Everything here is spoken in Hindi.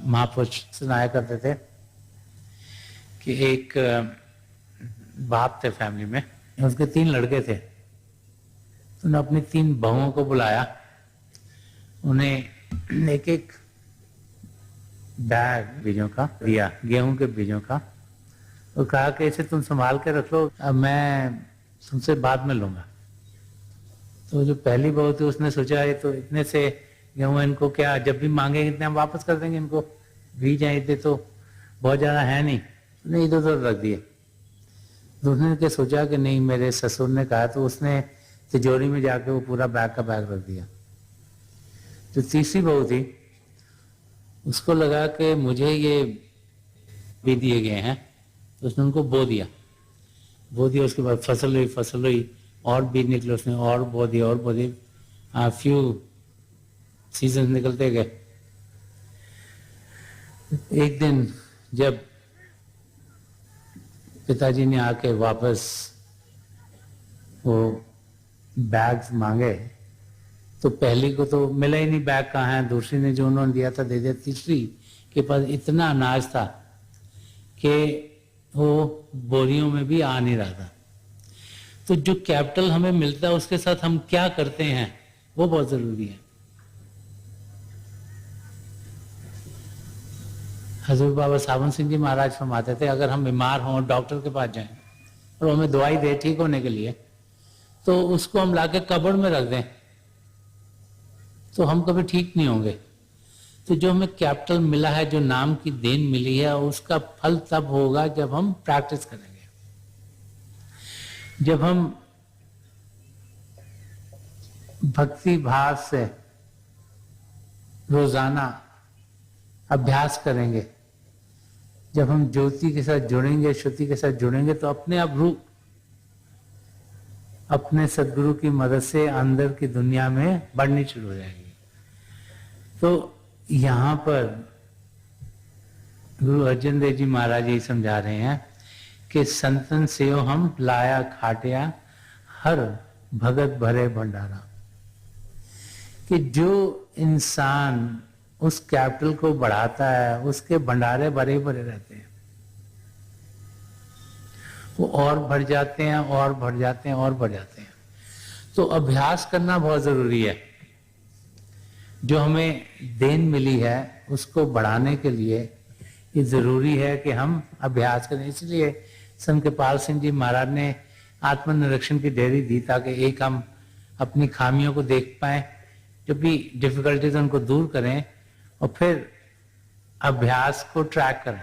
महापुरुष सुनाया करते थे कि एक बाप थे फैमिली में, उसके 3 लड़के थे। तो उन्होंने अपनी 3 बहुओं को बुलाया, उन्हें एक एक बैग बीजों का दिया, गेहूं के बीजों का, और कहा कि इसे तुम संभाल के रख लो, अब मैं तुमसे बाद में लूंगा। तो जो पहली बहू थी उसने सोचा ये तो इतने से गेहूं, इनको क्या जब भी मांगेंगे इतने हम वापस कर देंगे, इनको बीज हैं इतने तो बहुत ज्यादा है नहीं, तो इधर उधर रख दिए। दूसरे ने सोचा कि नहीं मेरे ससुर ने कहा, तो उसने तिजोरी में जाके वो पूरा बैग का बैग रख दिया। जो तीसरी बहू थी उसको लगा कि मुझे ये भी दिए गए हैं, तो उसने उनको बो दिया। उसके बाद फसल हुई और बीज निकले, उसने और बो दिया। फ्यू सीजन निकलते गए। एक दिन जब पिताजी ने आके वापस वो बैग्स मांगे, तो पहली को तो मिला ही नहीं बैग कहाँ है, दूसरी ने जो उन्होंने दिया था दे दिया, तीसरी के पास इतना अनाज था कि वो बोरियों में भी आ नहीं रहा था। तो जो कैपिटल हमें मिलता है उसके साथ हम क्या करते हैं वो बहुत जरूरी है। हजरत बाबा सावन सिंह जी महाराज फरमाते थे, अगर हम बीमार हों डॉक्टर के पास जाएं और हमें दवाई दे ठीक होने के लिए, तो उसको हम लाके कब्र में रख दें तो हम कभी ठीक नहीं होंगे। तो जो हमें कैपिटल मिला है, जो नाम की देन मिली है, उसका फल तब होगा जब हम प्रैक्टिस करेंगे, जब हम भक्ति भाव से रोजाना अभ्यास करेंगे, जब हम ज्योति के साथ जुड़ेंगे, श्रुति के साथ जुड़ेंगे, तो अपने आप रूप अपने सदगुरु की मदद से अंदर की दुनिया में बढ़नी शुरू हो जाएगी। तो यहाँ पर गुरु अर्जन देव जी महाराज यही समझा रहे हैं कि संतन से हम लाया खाटिया हर भगत भरे भंडारा, कि जो इंसान उस कैपिटल को बढ़ाता है उसके भंडारे भरे भरे रहते हैं, वो और बढ़ जाते हैं और बढ़ जाते हैं और बढ़ जाते हैं। तो अभ्यास करना बहुत जरूरी है। जो हमें देन मिली है उसको बढ़ाने के लिए ये जरूरी है कि हम अभ्यास करें। इसलिए संत कृपाल सिंह जी महाराज ने आत्मनिरीक्षण की डेयरी दी, ताकि एक हम अपनी खामियों को देख पाए, जब भी डिफिकल्टीज उनको दूर करें और फिर अभ्यास को ट्रैक करें।